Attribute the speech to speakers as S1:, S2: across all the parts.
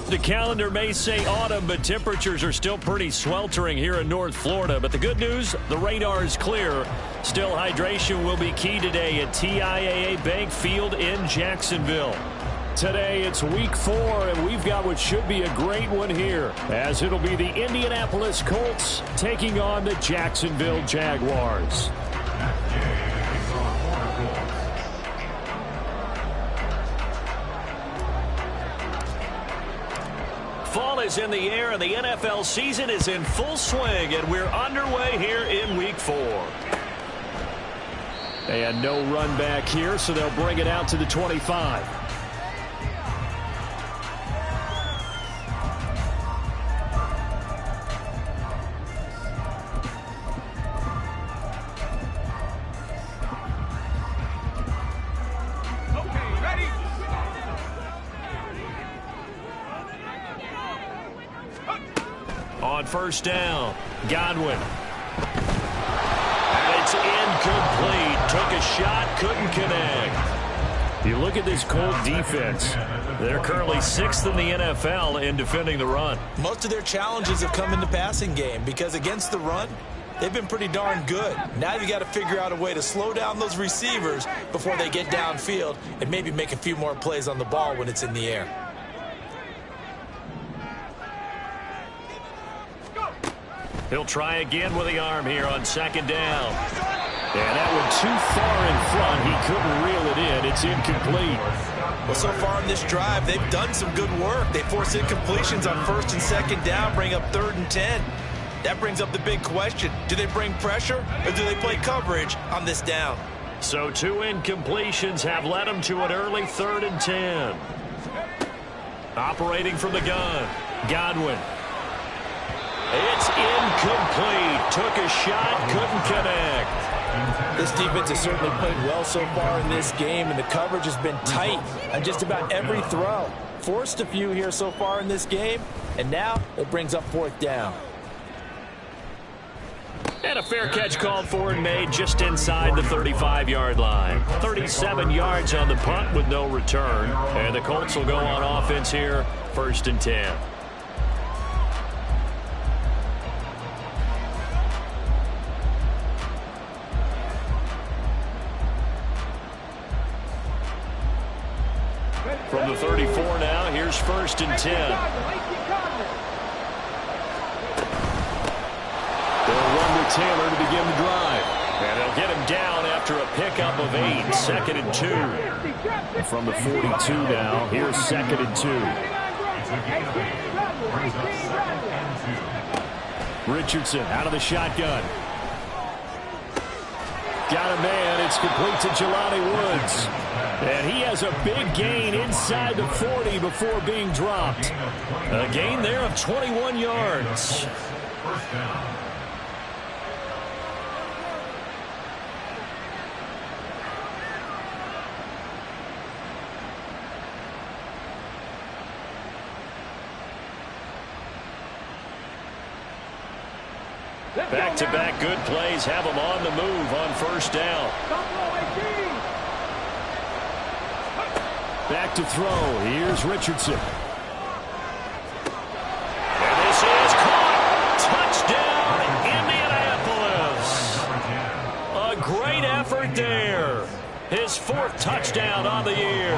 S1: The calendar may say autumn, but temperatures are still pretty sweltering here in North Florida. But the good news, the radar is clear. Still, hydration will be key today at TIAA Bank Field in Jacksonville. Today, it's week 4, and we've got what should be a great one here, as it'll be the Indianapolis Colts taking on the Jacksonville Jaguars. Fall is in the air, and the NFL season is in full swing, and we're underway here in week 4. And no run back here, so they'll bring it out to the 25. On first down, Godwin. And it's incomplete. Took a shot, couldn't connect. You look at this Colt defense. They're currently 6th in the NFL in defending the run.
S2: Most of their challenges have come in the passing game because against the run, they've been pretty darn good. Now you got to figure out a way to slow down those receivers before they get downfield and maybe make a few more plays on the ball when it's in the air.
S1: He'll try again with the arm here on second down. And that one too far in front. He couldn't reel it in. It's incomplete.
S2: Well, so far in this drive, they've done some good work. They force incompletions on first and second down, bring up 3rd and 10. That brings up the big question. Do they bring pressure or do they play coverage on this down?
S1: So 2 incompletions have led them to an early 3rd and 10. Operating from the gun, Godwin. It's incomplete. Took a shot, couldn't connect.
S2: This defense has certainly played well so far in this game, and the coverage has been tight on just about every throw. Forced a few here so far in this game, and now it brings up 4th down.
S1: And a fair catch called for and made just inside the 35-yard line. 37 yards on the punt with no return. And the Colts will go on offense here, 1st and 10. From the 34 now, here's 1st and 10. They'll run with Taylor to begin the drive. And they'll get him down after a pickup of 8, 2nd and 2. And from the 42 now, here's 2nd and 2. Richardson out of the shotgun. Got a man. It's complete to Jelani Woods. And he has a big gain inside the 40 before being dropped. A gain there of 21 yards. Back-to-back good plays have them on the move on first down. Back to throw. Here's Richardson. And this is caught. Touchdown, Indianapolis. A great effort there. His 4th touchdown on the year.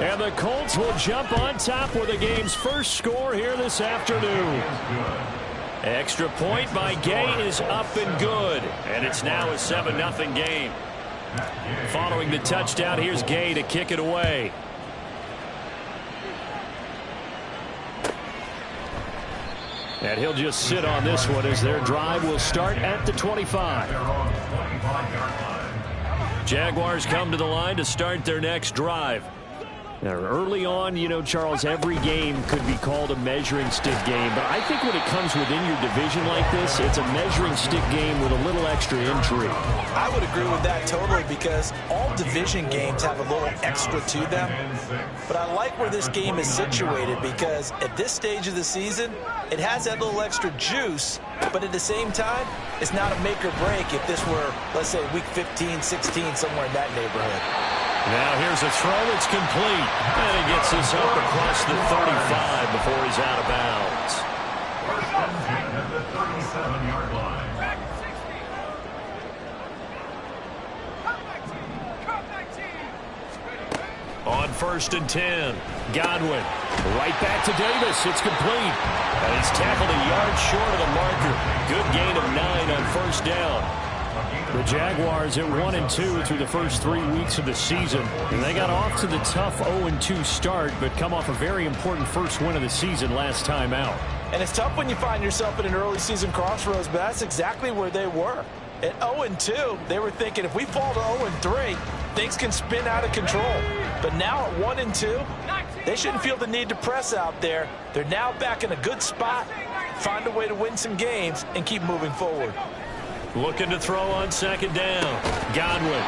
S1: And the Colts will jump on top with the game's first score here this afternoon. Extra point by Gay is up and good. And it's now a 7-0 game. Following the touchdown, here's Gay to kick it away. And he'll just sit on this one as their drive will start at the 25. Jaguars come to the line to start their next drive. Now, early on, you know, Charles, every game could be called a measuring stick game. But I think when it comes within your division like this, it's a measuring stick game with a little extra intrigue.
S2: I would agree with that totally because all division games have a little extra to them. But I like where this game is situated because at this stage of the season, it has that little extra juice. But at the same time, it's not a make or break if this were, let's say, week 15, 16, somewhere in that neighborhood.
S1: Now here's a throw that's complete. And he gets this up across the 35 before he's out of bounds.
S3: First and 10 at the 37-yard line.
S1: On 1st and 10, Godwin. Right back to Davis. It's complete. And he's tackled a yard short of the marker. Good gain of 9 on 1st down. The Jaguars at 1-2 through the first 3 weeks of the season. And they got off to the tough 0-2 start, but come off a very important first win of the season last time out.
S2: And it's tough when you find yourself at an early season crossroads, but that's exactly where they were. At 0-2, they were thinking if we fall to 0-3, things can spin out of control. But now at 1-2, they shouldn't feel the need to press out there. They're now back in a good spot, find a way to win some games, and keep moving forward.
S1: Looking to throw on 2nd down. Godwin.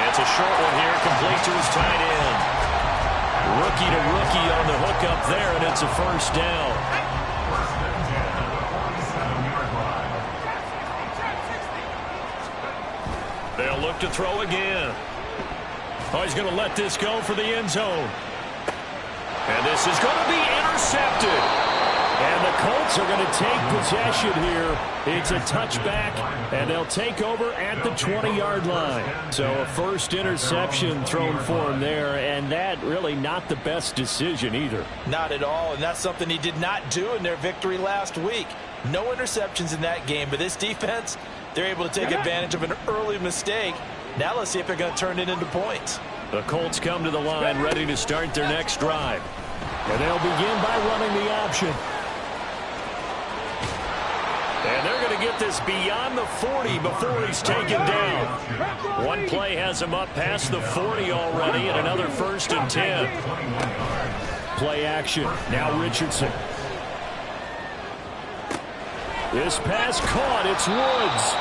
S1: It's a short one here, complete to his tight end. Rookie to rookie on the hook up there, and it's a 1st down. They'll look to throw again. Oh, he's going to let this go for the end zone. And this is going to be intercepted. And the Colts are going to take possession here. It's a touchback, and they'll take over at the 20-yard line. So a first interception thrown for him there, and that really not the best decision either.
S2: Not at all, and that's something he did not do in their victory last week. No interceptions in that game, but this defense, they're able to take advantage of an early mistake. Now let's see if they're going to turn it into points.
S1: The Colts come to the line ready to start their next drive. And they'll begin by running the option. And they're going to get this beyond the 40 before he's taken down. One play has him up past the 40 already, and another 1st and 10. Play action. Now Richardson. This pass caught. It's Woods.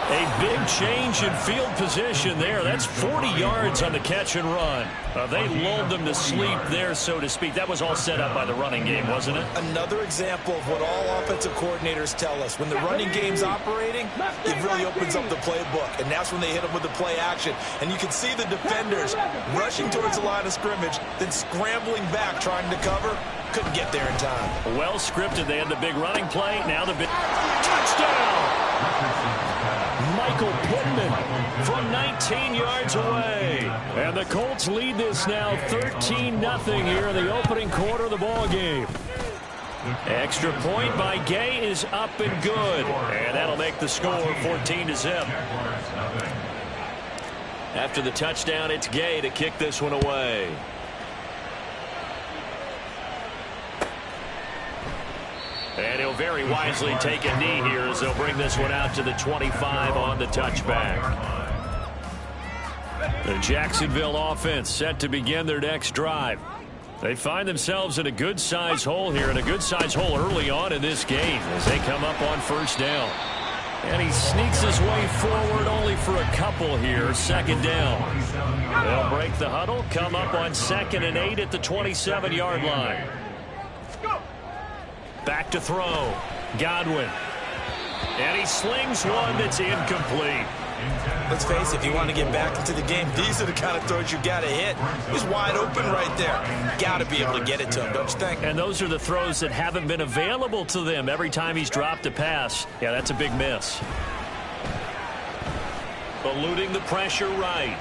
S1: A big change in field position there. That's 40 yards on the catch and run. They lulled them to sleep there, so to speak. That was all set up by the running game, wasn't it?
S2: Another example of what all offensive coordinators tell us. When the running game's operating, it really opens up the playbook. And that's when they hit them with the play action. And you can see the defenders rushing towards the line of scrimmage, then scrambling back, trying to cover. Couldn't get there in time.
S1: Well scripted. They had the big running play. Now the big touchdown. Michael Pittman from 19 yards away. And the Colts lead this now 13-0 here in the opening quarter of the ball game. Extra point by Gay is up and good. And that'll make the score 14-0. After the touchdown, it's Gay to kick this one away. And he'll very wisely take a knee here as they'll bring this one out to the 25 on the touchback. The Jacksonville offense set to begin their next drive. They find themselves in a good-size hole here, and a good-size hole early on in this game as they come up on 1st down. And he sneaks his way forward only for a couple here. 2nd down. They'll break the huddle, come up on 2nd and 8 at the 27-yard line. Back to throw. Godwin. And he slings one that's incomplete.
S2: Let's face it, if you want to get back into the game, these are the kind of throws you got to hit. He's wide open right there. Got to be able to get it to him, don't you think?
S1: And those are the throws that haven't been available to them every time he's dropped a pass. Yeah, that's a big miss. Eluding the pressure right.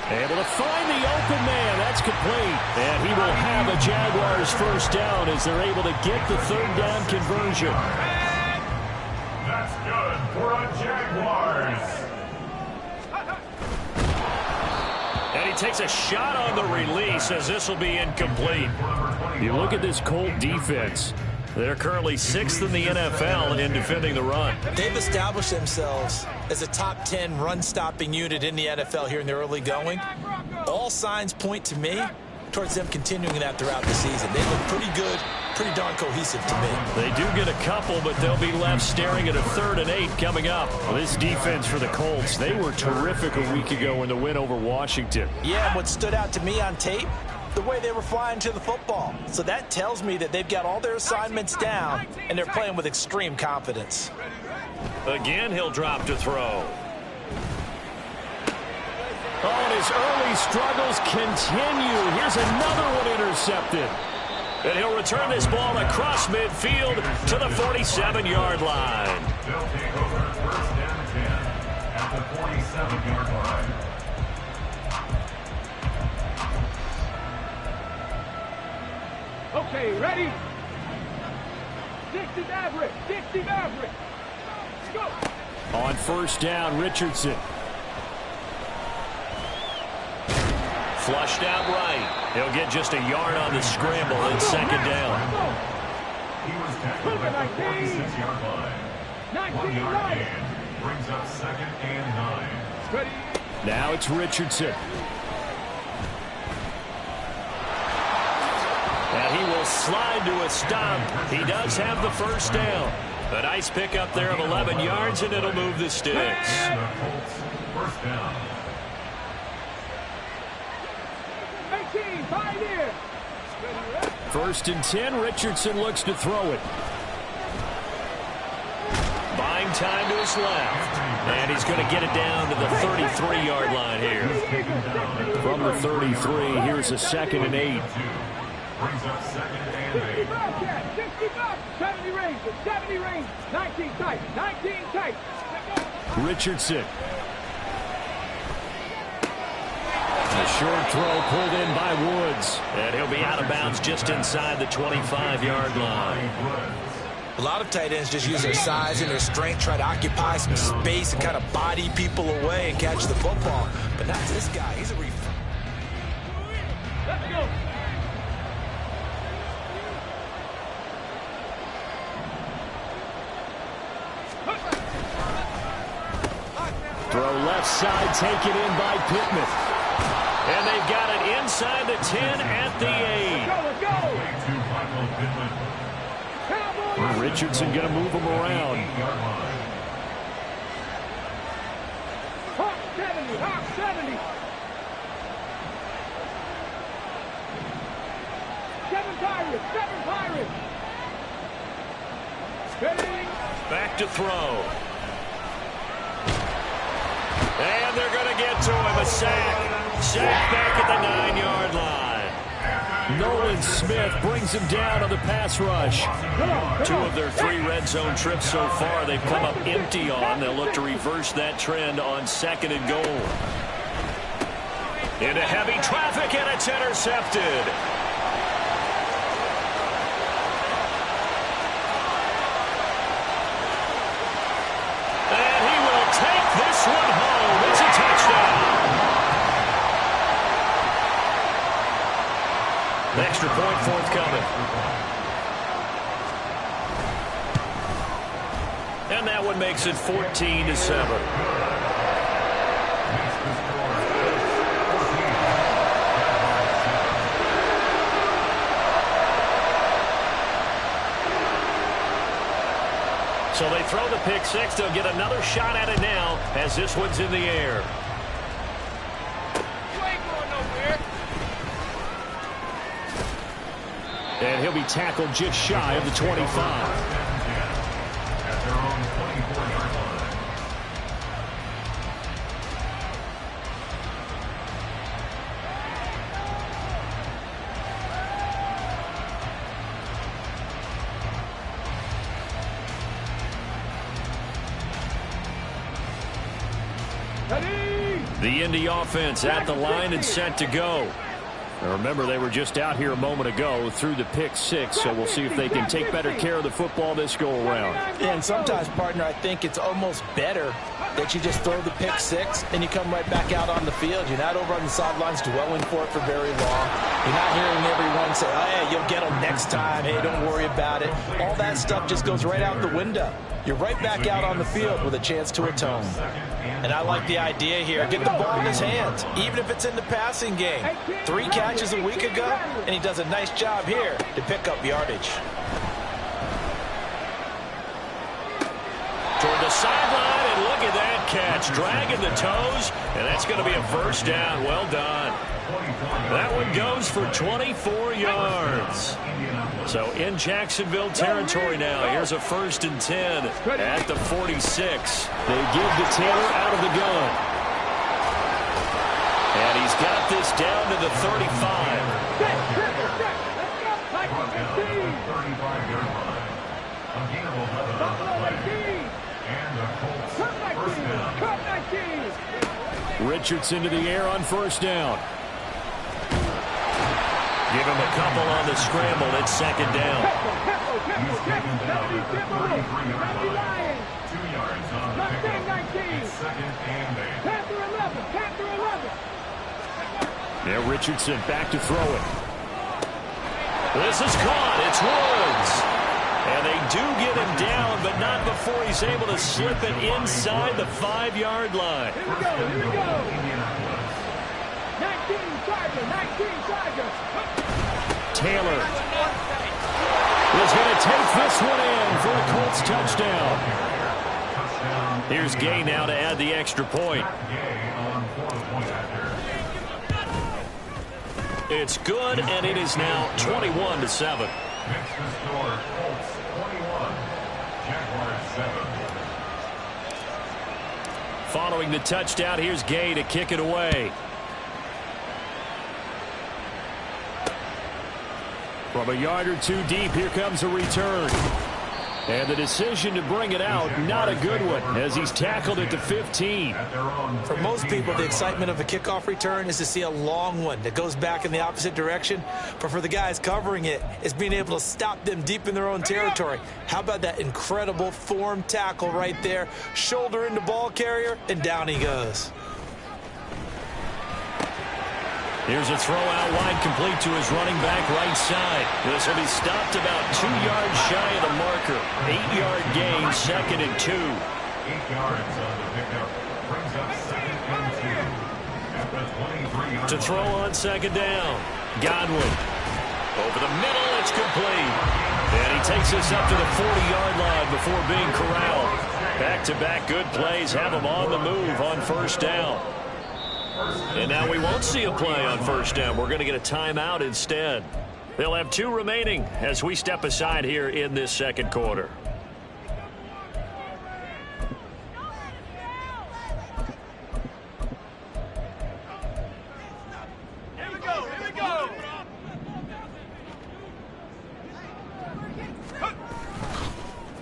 S1: Able to find the open man. That's complete. And he will have a Jaguars 1st down as they're able to get the 3rd down conversion.
S3: That's good for a Jaguars.
S1: And he takes a shot on the release as this will be incomplete. You look at this Colt defense. They're currently 6th in the NFL in defending the run.
S2: They've established themselves as a top 10 run-stopping unit in the NFL here in the early going. All signs point to me towards them continuing that throughout the season. They look pretty good, pretty darn cohesive to me.
S1: They do get a couple, but they'll be left staring at a 3rd and 8 coming up. Well, this defense for the Colts, they were terrific a week ago in the win over Washington.
S2: Yeah, what stood out to me on tape, the way they were flying to the football. So that tells me that they've got all their assignments down, and they're playing with extreme confidence.
S1: Again, he'll drop to throw. Oh, and his early struggles continue. Here's another one intercepted. And he'll return this ball across midfield to the 47-yard line.
S3: They'll take over first and 10 at the 47-yard line.
S4: Okay, ready? 60 Maverick, 60 Maverick. Go.
S1: On first down, Richardson. Flushed out right. He'll get just a yard on the scramble in second down.
S3: He was tackled at the 46-yard line. 1 yard gain brings up second and 9.
S4: Ready?
S1: Now it's Richardson. And he will slide to a stop. He does have the first down. A nice pickup there of 11 yards, and it'll move the sticks.
S3: And the Colts, first down.
S4: 18, 5 in.
S1: First and 10, Richardson looks to throw it. Buying time to his left. And he's going to get it down to the 33-yard line here. From the 33, here's a second and 8.
S3: Brings up second and 8.
S4: 60 bucks, 70 range, 70 range, 19 tight, 19 tight.
S1: Richardson. The short throw pulled in by Woods. And he'll be out of bounds just inside the 25-yard line.
S2: A lot of tight ends just use their size and their strength, try to occupy some space and kind of body people away and catch the football. But not this guy. He's a reef.
S4: Let's go.
S1: Throw left side, taken in by Pittman. And they've got it inside the 10 at the 8. Richardson going to move him around.
S4: Hawk 70, Hawk 70. 7 Pirates, 7 Pirates. Ready?
S1: Back to throw. And they're going to get to him. A sack. Sack back at the 9-yard line. Nolan Smith brings him down on the pass rush. 2 of their 3 red zone trips so far they've come up empty on. They'll look to reverse that trend on second and goal. Into heavy traffic, and it's intercepted. And he will take this one home. It's a touchdown. Extra point forthcoming. And that one makes it 14-7. So they throw the pick six. They'll get another shot at it now as this one's in the air. And he'll be tackled just shy of the 25.
S3: At their own 24-yard line.
S1: The Indy offense at the line and set to go. Now remember, they were just out here a moment ago through the pick six, so we'll see if they can take better care of the football this go-around.
S2: And sometimes, partner, I think it's almost better that you just throw the pick six and you come right back out on the field. You're not over on the sidelines dwelling for it for very long. You're not hearing everyone say, oh, hey, you'll get them next time. Hey, don't worry about it. All that stuff just goes right out the window. You're right back out on the field with a chance to atone. And I like the idea here. Get the ball in his hands, even if it's in the passing game. 3 catches a week ago, and he does a nice job here to pick up yardage.
S1: Toward the sideline, and look at that catch. Dragging the toes, and that's going to be a first down. Well done. That one goes for 24 yards. So in Jacksonville territory now. Here's a 1st and 10 at the 46. They give to Taylor out of the gun. He's got this down to the 35.
S4: Set, let's go. Like 15.
S3: 35-yard line. A gain of 11 on the play. And the Colts first down.
S4: Cut 19.
S1: Richardson to the air on first down. Give him a couple on the scramble. It's second down.
S3: Second down at the 33-yard line. 2 yards on the pickup. It's second and 8.
S4: Panther 11. Panther 11.
S1: Now Richardson back to throw it. This is caught. It's Woods. And they do get him down, but not before he's able to slip it inside the 5-yard line.
S4: Here we go. Here we go. 19 Charger. 19 Charger.
S1: Taylor is going to take this one in for a Colts touchdown. Here's Gay now to add the extra point. It's good, and it is now 21-7.
S3: Next to score, Colts 21, Jaguars 7.
S1: Following the touchdown, here's Gay to kick it away. From a yard or two deep, here comes a return. And the decision to bring it out, not a good one, as he's tackled at the 15.
S2: For most people, the excitement of a kickoff return is to see a long one that goes back in the opposite direction. But for the guys covering it, it's being able to stop them deep in their own territory. How about that incredible form tackle right there? Shoulder into ball carrier, and down he goes.
S1: Here's a throw out wide, complete to his running back right side. This will be stopped about 2 yards shy of the marker. 8-yard gain, second and 2.
S3: 8 yards on the pickup. Brings up second and 2. At the 23-yard
S1: To throw on second down. Godwin. Over the middle, it's complete. And he takes us up to the 40-yard line before being corralled. Back-to-back good plays have him on the move on first down. And now we won't see a play on first down. We're going to get a timeout instead. They'll have 2 remaining as we step aside here in this second quarter.
S4: Here we go. Here we go.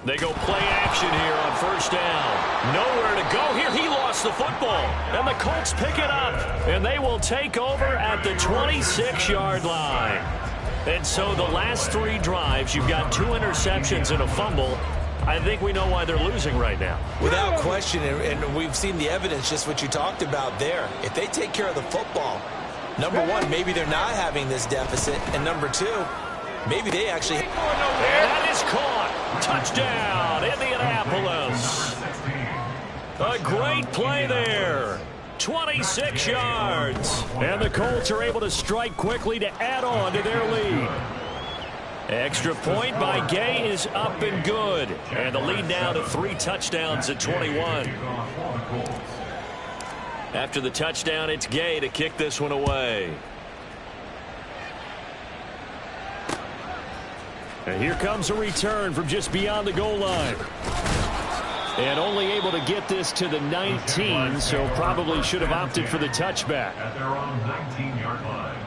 S1: They go play action here on first down. Nowhere to go here. He lost the football. And the Colts pick it up. And they will take over at the 26-yard line. And so the last 3 drives, you've got 2 interceptions and a fumble. I think we know why they're losing right now.
S2: Without question, and we've seen the evidence, just what you talked about there. If they take care of the football, number one, maybe they're not having this deficit. And number 2, maybe they actually...
S1: And that is caught. Touchdown, Indianapolis. A great play there. 26 yards. And the Colts are able to strike quickly to add on to their lead. Extra point by Gay is up and good. And the lead now to 3 touchdowns at 21. After the touchdown, it's Gay to kick this one away. And here comes a return from just beyond the goal line. And only able to get this to the 19, so probably should have opted for the touchback.
S3: At their own 19-yard line.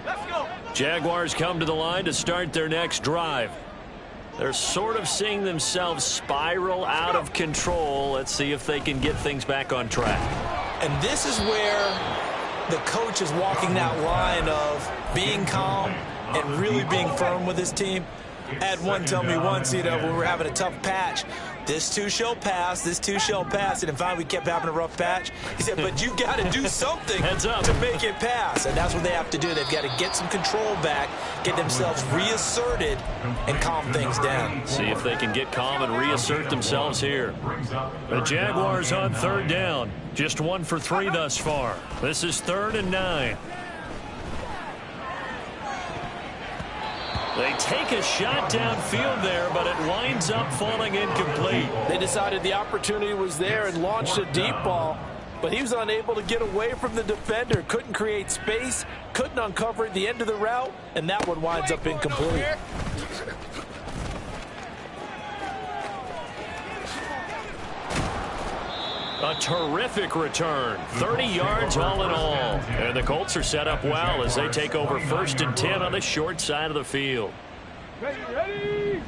S4: Let's go.
S1: Jaguars come to the line to start their next drive. They're sort of seeing themselves spiral out of control. Let's see if they can get things back on track.
S2: And this is where the coach is walking that line of being calm and really being firm with his team. I had one tell me once, when we were having a tough patch, this too shall pass, this too shall pass. And in fact, we kept having a rough patch. He said, but you've got to do something to make it pass. And that's what they have to do. They've got to get some control back, get themselves reasserted, and calm things down.
S1: See if they can get calm and reassert themselves here. The Jaguars on third down. Just 1 for 3 thus far. This is 3rd and 9. They take a shot downfield there, but it winds up falling incomplete.
S5: They decided the opportunity was there and launched a deep ball, but he was unable to get away from the defender, couldn't create space, couldn't uncover the end of the route, and that one winds up incomplete.
S1: A terrific return. 30 yards all in all. And the Colts are set up well as they take over 1st and 10 on the short side of the field.
S4: Ready.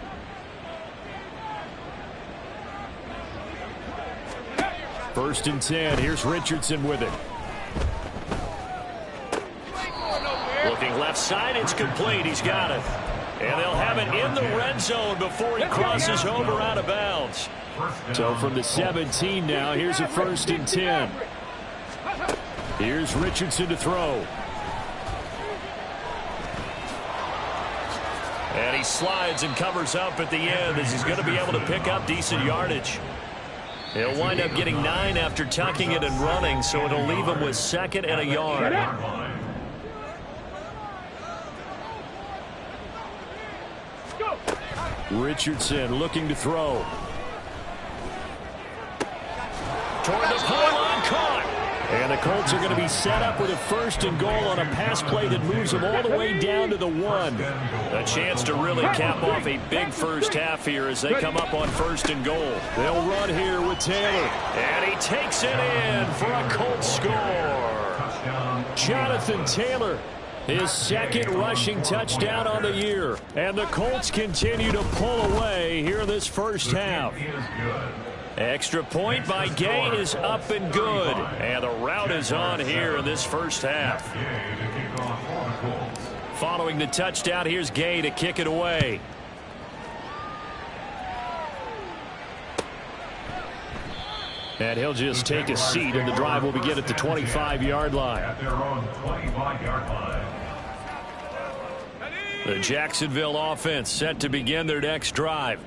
S1: 1st and 10. Here's Richardson with it. Looking left side. It's complete. He's got it. And they'll have it in the red zone before he crosses over out of bounds. So from the 17 now, here's a 1st and 10. Here's Richardson to throw. And he slides and covers up at the end as he's going to be able to pick up decent yardage. He'll wind up getting 9 after tucking it and running, so it'll leave him with 2nd and a yard. Richardson looking to throw. Toward the pylon, caught. And the Colts are going to be set up with a 1st and goal on a pass play that moves them all the way down to the 1. A chance to really cap off a big first half here as they come up on 1st and goal. They'll run here with Taylor. And he takes it in for a Colts score. Jonathan Taylor, his 2nd rushing touchdown on the year. And the Colts continue to pull away here in this first half. Extra point by Gay is up and good. And the route is on here in this first half. Following the touchdown, here's Gay to kick it away. And he'll just take a seat, and the drive will begin at the 25-yard line.
S3: At their own 25-yard line.
S1: The Jacksonville offense set to begin their next drive.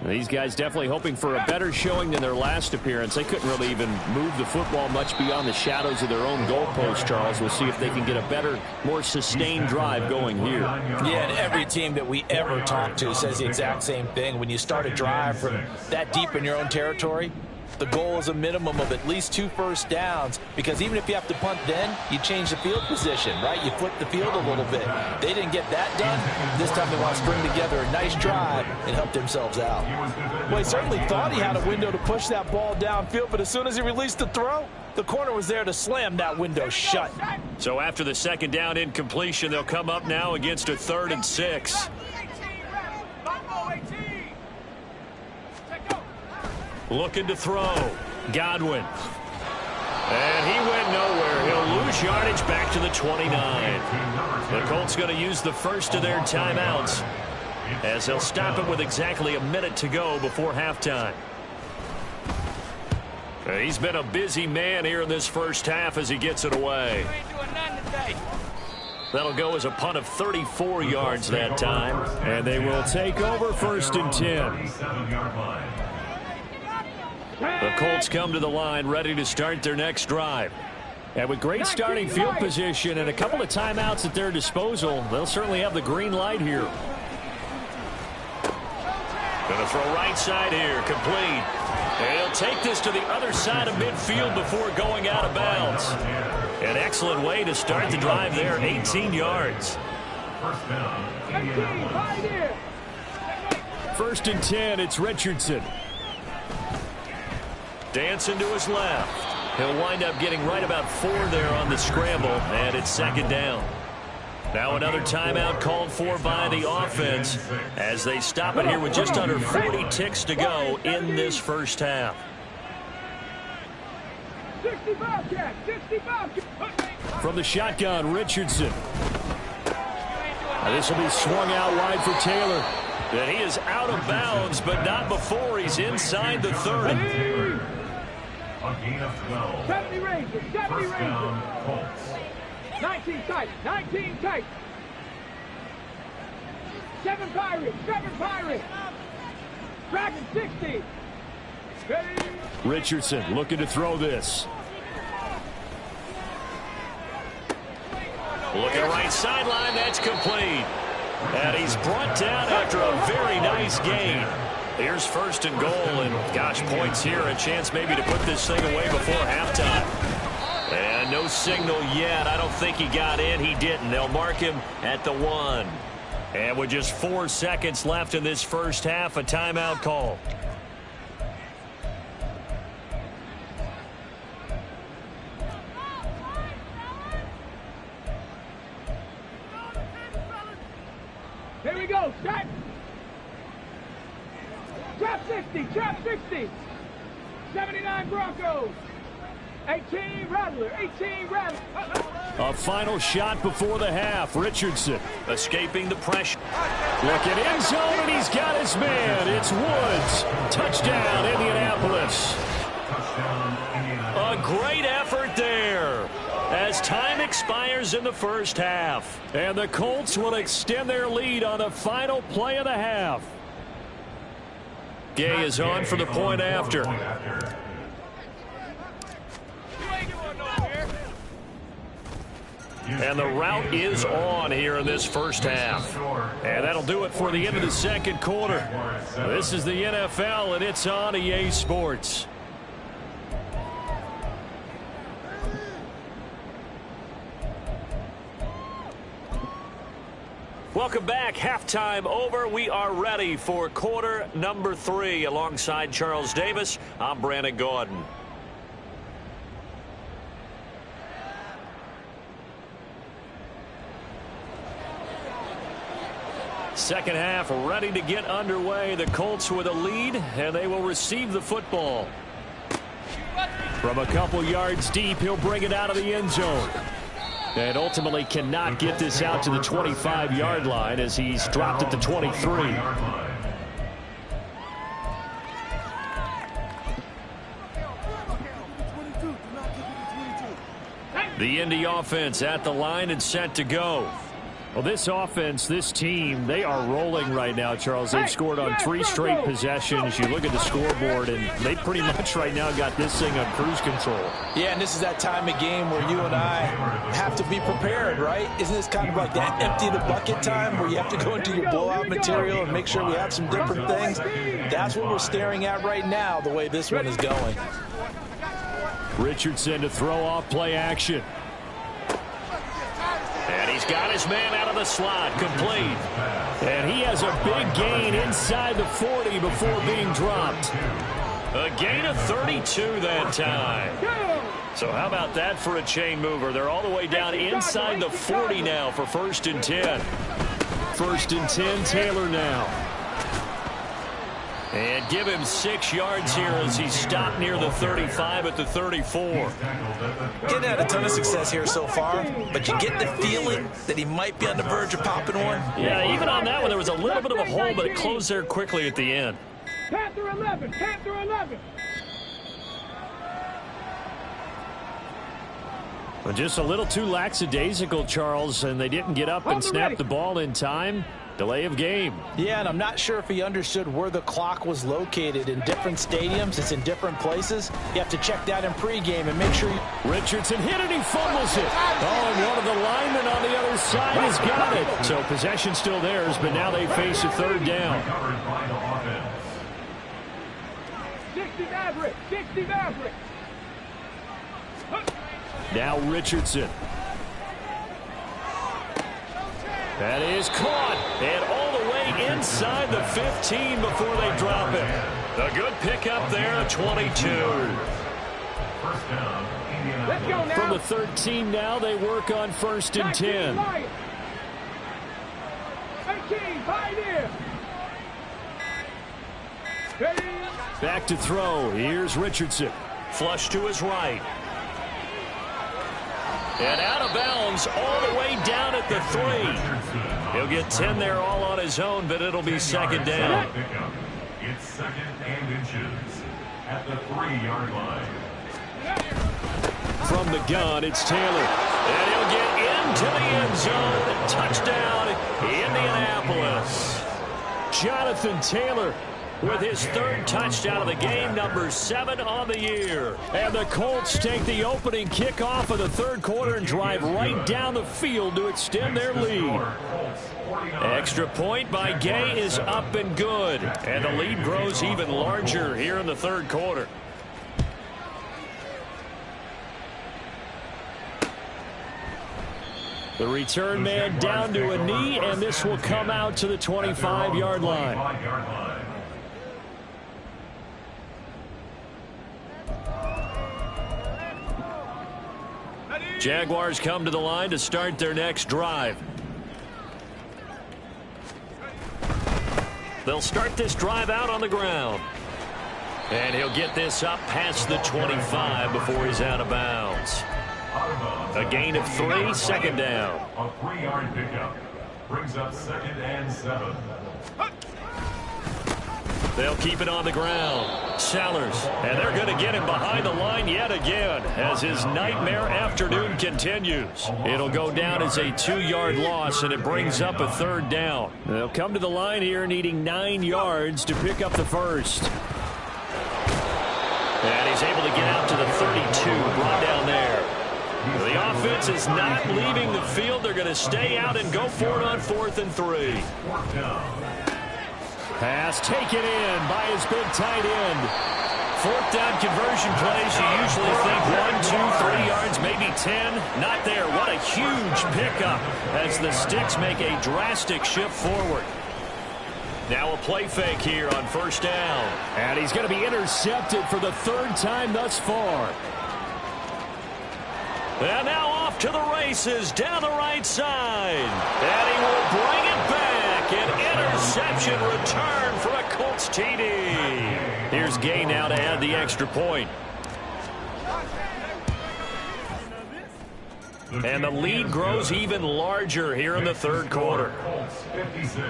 S1: These guys definitely hoping for a better showing than their last appearance. They couldn't really even move the football much beyond the shadows of their own goalpost, Charles. We'll see if they can get a better, more sustained drive going here.
S5: Yeah, and every team that we ever talk to says the exact same thing. When you start a drive from that deep in your own territory, the goal is a minimum of at least 2 first downs, because even if you have to punt then, you change the field position, right? You flip the field a little bit. They didn't get that done. This time they want to string together a nice drive and help themselves out. Well, he certainly thought he had a window to push that ball downfield, but as soon as he released the throw, the corner was there to slam that window shut.
S1: So after the 2nd down incompletion, they'll come up now against a 3rd and 6. Looking to throw. Godwin. And he went nowhere. He'll lose yardage back to the 29. The Colts going to use the first of their timeouts as they'll stop it with exactly a minute to go before halftime. He's been a busy man here in this first half as he gets it away. That'll go as a punt of 34 yards that time. And they will take over 1st and 10. The Colts come to the line ready to start their next drive. And with great starting field position and a couple of timeouts at their disposal, they'll certainly have the green light here. Going to throw right side here, complete. And he'll take this to the other side of midfield before going out of bounds. An excellent way to start the drive there, 18 yards. 1st and 10, it's Richardson. Dancing to his left. He'll wind up getting right about 4 there on the scramble, and it's 2nd down. Now another timeout called for by the offense as they stop it here with just under 40 ticks to go in this first half.
S4: 65.
S1: From the shotgun, Richardson. Now this will be swung out wide for Taylor. And he is out of bounds, but not before he's inside the 30.
S3: A gain of 12.
S4: 70 Rangers. 70
S3: First
S4: Rangers.
S3: down, Colts.
S4: 19 tight. 19 tight. 7 Pirates. 7 Pirates. Dragon 60. Ready.
S1: Richardson looking to throw this. Looking right sideline. That's complete. And he's brought down after a very nice gain. Here's 1st and goal, and gosh, points here, a chance maybe to put this thing away before halftime. And no signal yet. I don't think he got in. He didn't. They'll mark him at the 1. And with just 4 seconds left in this first half, a timeout call.
S4: go. Set. Trap 60. Trap 60. 79 Broncos. 18 Rattler. 18 Rattler.
S1: A final shot before the half. Richardson escaping the pressure. Looking end zone, and he's got his man. It's Woods. Touchdown, Indianapolis. A great effort there as time expires in the first half. And the Colts will extend their lead on the final play of the half. Gay is on for the point after. And the route is on here in this first half. And that'll do it for the end of the second quarter. This is the NFL, and it's on EA Sports. Welcome back. Halftime over. We are ready for quarter number 3. Alongside Charles Davis, I'm Brandon Gaudin. Second half ready to get underway. The Colts with a lead, and they will receive the football. From a couple yards deep, he'll bring it out of the end zone. And ultimately cannot get this out to the 25-yard line as he's dropped at the 23. The Indy offense at the line and set to go. Well, this offense, this team, they are rolling right now, Charles. They've scored on 3 straight possessions. You look at the scoreboard, and they pretty much right now got this thing on cruise control.
S2: Yeah, and this is that time of game where you and I have to be prepared, right? Isn't this kind of like that empty the bucket time where you have to go into your blowout material and make sure we have some different things? That's what we're staring at right now, the way this one is going.
S1: Richardson to throw off play action. And he's got his man out of the slot, complete. And he has a big gain inside the 40 before being dropped. A gain of 32 that time. So how about that for a chain mover? They're all the way down inside the 40 now for 1st and 10. 1st and 10, Taylor now. And give him 6 yards here as he's stopped near the 35 at the 34.
S2: Getting had a ton of success here so far, but you get the feeling that he might be on the verge of popping one.
S1: Yeah, even on that one, there was a little bit of a hole, but it closed there quickly at the end.
S4: Panther 11. Panther 11.
S1: But just a little too lackadaisical, Charles, and they didn't get up and snap the ball in time. Delay of game.
S2: Yeah, and I'm not sure if he understood where the clock was located. In different stadiums, it's in different places. You have to check that in pregame and make sure you...
S1: Richardson hit it, he fumbles it. Oh, and one of the linemen on the other side has got it. So possession still theirs, but now they face a 3rd down.
S4: 60 Maverick. 60 Maverick.
S1: Now Richardson. That is caught, and all the way inside the 15 before they drop it. A good pickup there, 22.
S4: Let's go now.
S1: From the 13 now, they work on 1st and 10.
S4: 18, Pioneer.
S1: Back to throw. Here's Richardson. Flush to his right. And out of bounds all the way down at the 3. He'll get 10 there all on his own, but it'll be 2nd down.
S3: It's 2nd and inches at the 3-yard line.
S1: From the gun, it's Taylor. And he'll get into the end zone. Touchdown, Indianapolis. Jonathan Taylor with his 3rd touchdown of the game, number 7 on the year. And the Colts take the opening kickoff of the 3rd quarter and drive right down the field to extend their lead. Extra point by Gay is up and good. And the lead grows even larger here in the 3rd quarter. The return man down to a knee, and this will come out to the 25-yard line. Jaguars come to the line to start their next drive. They'll start this drive out on the ground. And he'll get this up past the 25 before he's out of bounds. A gain of 3, second down.
S3: A 3-yard pickup brings up 2nd and 7.
S1: They'll keep it on the ground. Sellers, and they're going to get him behind the line yet again as his nightmare afternoon continues. It'll go down as a 2-yard loss, and it brings up a 3rd down. They'll come to the line here needing 9 yards to pick up the first. And he's able to get out to the 32, brought down there. The offense is not leaving the field. They're going to stay out and go for it on 4th and 3. Pass taken in by his big tight end. 4th down conversion plays, you usually think 1, 2, 3 yards, maybe 10. Not there. What a huge pickup as the Sticks make a drastic shift forward. Now a play fake here on 1st down. And he's going to be intercepted for the 3rd time thus far. And now off to the races down the right side. And he will bring it back. An interception return for a Colts TD. Here's Gay now to add the extra point. And the lead grows even larger here in the 3rd quarter.
S3: Colts 56,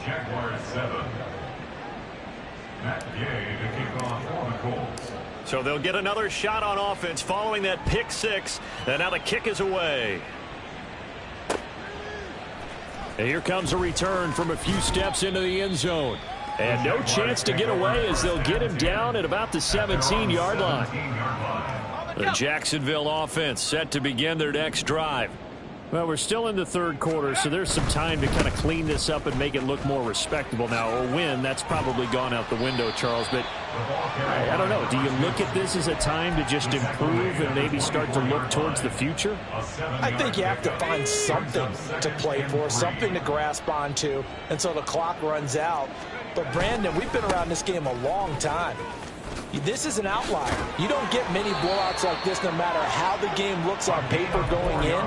S3: Jaguars 7. Matt Gay to kick off for the Colts.
S1: So they'll get another shot on offense following that pick 6. And now the kick is away. And here comes a return from a few steps into the end zone. And no chance to get away as they'll get him down at about the 17-yard line. The Jacksonville offense set to begin their next drive. Well, we're still in the 3rd quarter, so there's some time to kind of clean this up and make it look more respectable now. Or win, that's probably gone out the window, Charles. But I don't know. Do you look at this as a time to just improve and maybe start to look towards the future?
S2: I think you have to find something to play for, something to grasp onto until the clock runs out. But, Brandon, we've been around this game a long time. This is an outlier. You don't get many blowouts like this no matter how the game looks on paper going in.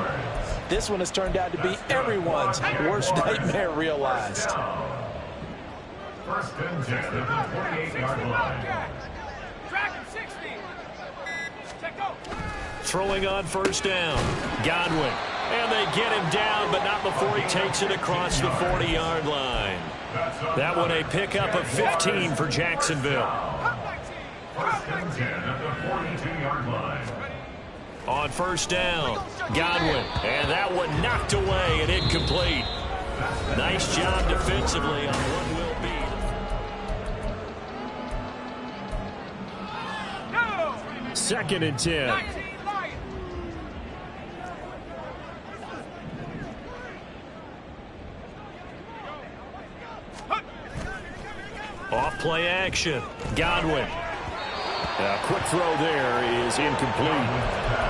S2: This one has turned out to be everyone's worst nightmare realized.
S3: 1st and 10 at the 28-yard line.
S1: Throwing on 1st down. Godwin. And they get him down, but not before he takes it across the 40-yard line. That one a pickup of 15 for Jacksonville.
S3: 1st and 10 at the 42-yard line.
S1: On 1st down, Godwin. And that one knocked away and incomplete. Nice job defensively on what will be 2nd and 10. Off play action. Godwin. A quick throw there is incomplete.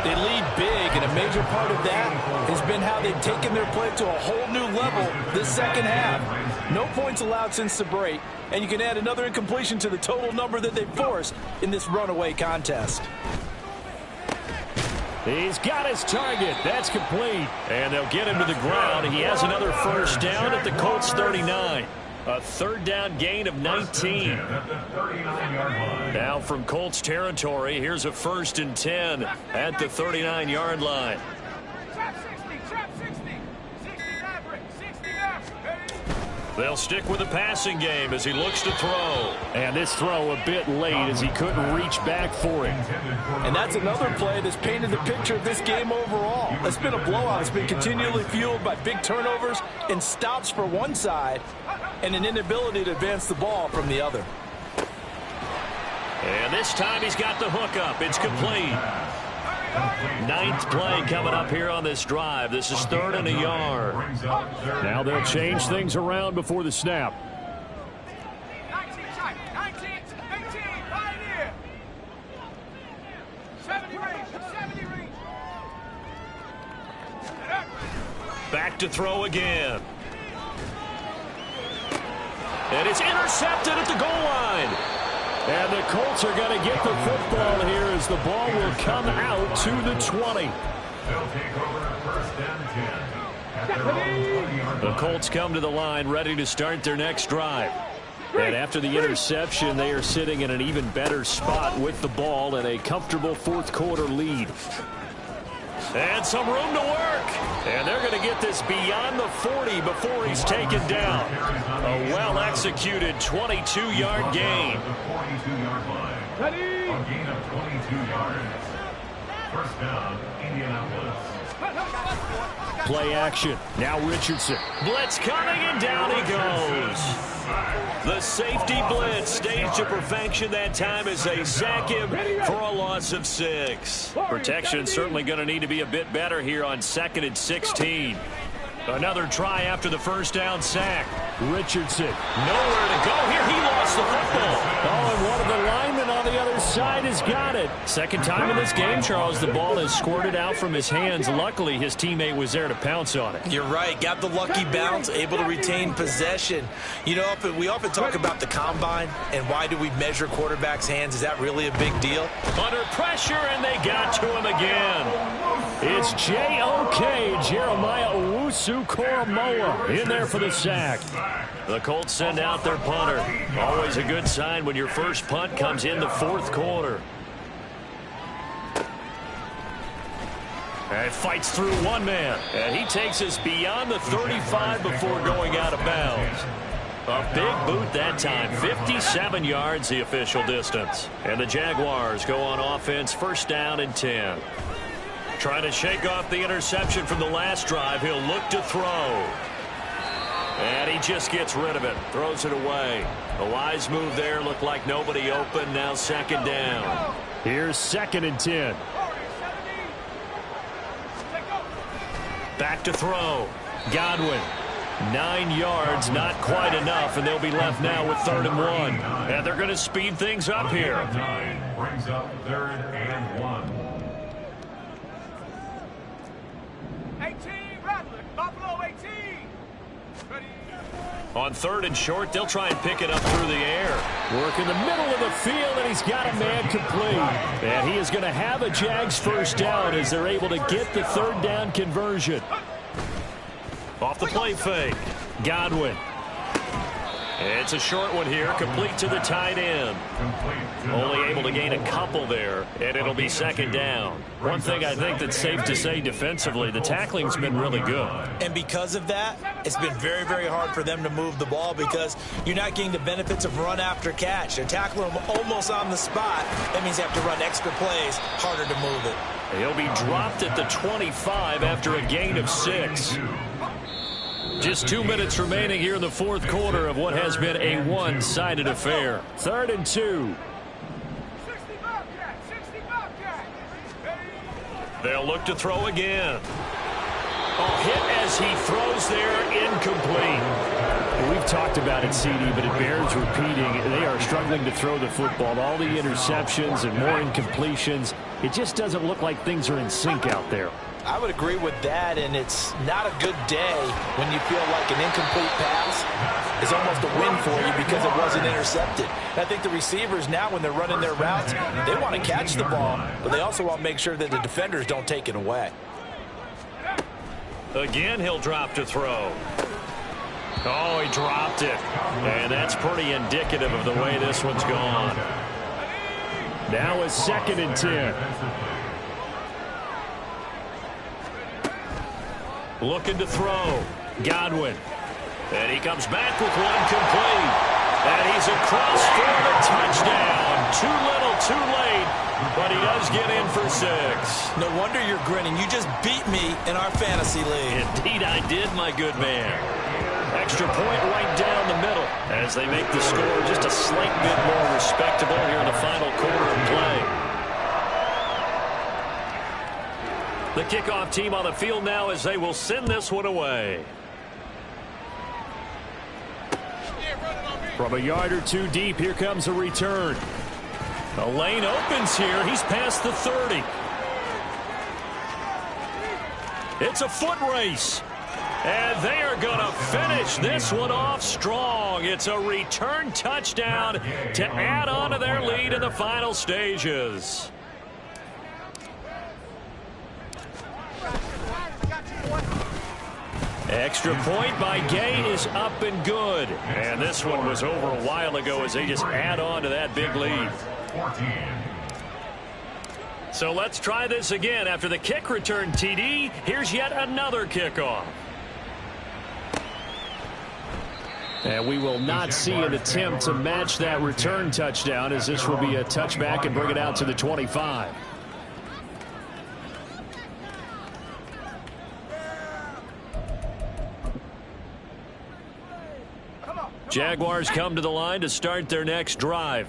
S2: They lead big, and a major part of that has been how they've taken their play to a whole new level this 2nd half. No points allowed since the break, and you can add another incompletion to the total number that they forced in this runaway contest.
S1: He's got his target. That's complete. And they'll get him to the ground. He has another 1st down at the Colts 39. A 3rd down gain of 19. Now from Colts territory, here's a 1st and 10 at the 39-yard line. They'll stick with the passing game as he looks to throw. And this throw a bit late as he couldn't reach back for it.
S2: And that's another play that's painted the picture of this game overall. It's been a blowout. It's been continually fueled by big turnovers and stops for one side and an inability to advance the ball from the other.
S1: And this time he's got the hook up. It's complete. 9th play coming up here on this drive. This is 3rd and a yard. Now they'll change things around before the snap.
S4: 19, 18, right here. 70 range, 70 range.
S1: Back to throw again. And it's intercepted at the goal line. And the Colts are going to get the football here as the ball will come out to the 20.
S3: They'll take over 1st and 10.
S1: The Colts come to the line ready to start their next drive. And after the interception, they are sitting in an even better spot with the ball and a comfortable fourth quarter lead. And some room to work. And they're going to get this beyond the 40 before he's taken down. A well-executed 22-yard gain.
S3: A gain of 22 yards. First down, Indianapolis.
S1: Play action. Now Richardson. Blitz coming, and down he goes. The safety blitz staged to perfection that time as they sack him for a loss of 6. Protection certainly going to need to be a bit better here on 2nd and 16. Another try after the first down sack. Richardson. Nowhere to go here. He lost the football. Oh, and one of the linemen on the other side has got it. Second time in this game, Charles, the ball has squirted out from his hands. Luckily, his teammate was there to pounce on it.
S2: You're right. Got the lucky bounce, able to retain possession. You know, we often talk about the combine and why do we measure quarterbacks' hands. Is that really a big deal?
S1: Under pressure, and they got to him again. It's J.O.K. Jeremiah Owusu-Koramoah in there for the sack. The Colts send out their punter. Always a good sign when your first punt comes in the fourth quarter. And fights through one man. And he takes us beyond the 35 before going out of bounds. A big boot that time. 57 yards the official distance. And the Jaguars go on offense, first down and 10. Trying to shake off the interception from the last drive. He'll look to throw. And he just gets rid of it. Throws it away. A wise move there. Looked like nobody open. Now second down. Here's 2nd and 10. Back to throw. Godwin. 9 yards, not quite enough, and they'll be left now with 3rd and 1. And they're going to speed things up here.
S3: 9 brings up 3rd and 1.
S4: 18, Rattler, Buffalo 18. Ready.
S1: On 3rd and short, they'll try and pick it up through the air. Work in the middle of the field, and he's got a man complete. And he is going to have a Jags first down as they're able to get the 3rd down conversion. Off the play fake. Godwin. It's a short one here, complete to the tight end. Only able to gain a couple there, and it'll be second down. One thing I think that's safe to say defensively, the tackling's been really good.
S2: And because of that, it's been very, very hard for them to move the ball because you're not getting the benefits of run after catch. They're tackling them almost on the spot. That means you have to run extra plays, harder to move it.
S1: He'll be dropped at the 25 after a gain of 6. Just 2 minutes remaining here in the fourth quarter of what has been a one-sided affair. 3rd and 2.
S4: 60 Bobcat, 60 Bobcat.
S1: They'll look to throw again. Oh, hit as he throws there, incomplete. We've talked about it, CD, but it bears repeating. They are struggling to throw the football. All the interceptions and more incompletions. It just doesn't look like things are in sync out there.
S2: I would agree with that, and it's not a good day when you feel like an incomplete pass is almost a win for you because it wasn't intercepted. And I think the receivers now, when they're running their routes, they want to catch the ball, but they also want to make sure that the defenders don't take it away.
S1: Again, he'll drop to throw. Oh, he dropped it. And that's pretty indicative of the way this one's gone. Now it's 2nd and 10. Looking to throw. Godwin. And he comes back with one complete. And he's across for the touchdown. Too little, too late. But he does get in for 6.
S2: No wonder you're grinning. You just beat me in our fantasy league.
S1: Indeed I did, my good man. Extra point right down the middle as they make the score just a slight bit more respectable here in the final quarter of play. The kickoff team on the field now as they will send this one away. From a yard or two deep, here comes a return. The lane opens here. He's past the 30. It's a foot race. And they are going to finish this one off strong. It's a return touchdown to add on to their lead in the final stages. Extra point by Gay is up and good. And this one was over a while ago as they just add on to that big lead.
S3: 14.
S1: So let's try this again. After the kick return TD, here's yet another kickoff. And we will not see an attempt to match that return touchdown, as this will be a touchback and bring it out to the 25. Jaguars come to the line to start their next drive.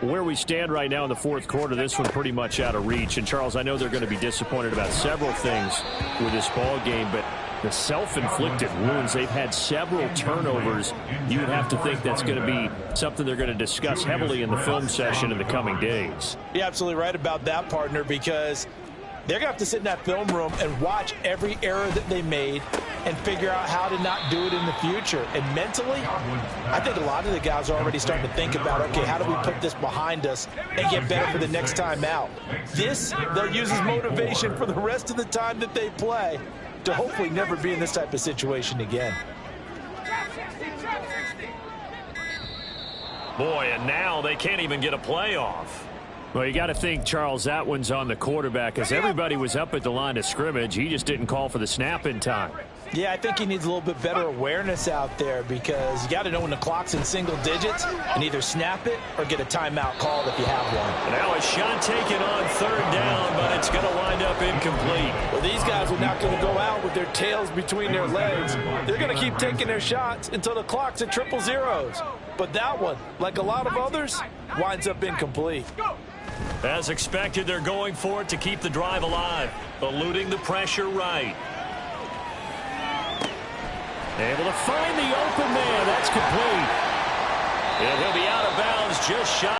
S1: Where we stand right now in the fourth quarter, this one pretty much out of reach. And, Charles, I know they're going to be disappointed about several things with this ball game, but the self-inflicted wounds, they've had several turnovers. You would have to think that's going to be something they're going to discuss heavily in the film session in the coming days.
S2: You're absolutely right about that, partner, because they're going to have to sit in that film room and watch every error that they made and figure out how to not do it in the future. And mentally, I think a lot of the guys are already starting to think about, okay, how do we put this behind us and get better for the next time out? This, they'll use as motivation for the rest of the time that they play to hopefully never be in this type of situation again.
S1: Boy, and now they can't even get a playoff. Well, you got to think, Charles, that one's on the quarterback, as everybody was up at the line of scrimmage. He just didn't call for the snap in time.
S2: Yeah, I think he needs a little bit better awareness out there, because you got to know when the clock's in single digits and either snap it or get a timeout called if you have one.
S1: Now a shot taken on third down, but it's going to wind up incomplete.
S2: Well, these guys are not going to go out with their tails between their legs. They're going to keep taking their shots until the clock's at triple zeros. But that one, like a lot of others, winds up incomplete.
S1: As expected, they're going for it to keep the drive alive, eluding the pressure right. Able to find the open man. That's complete. And he'll be out of bounds just shy.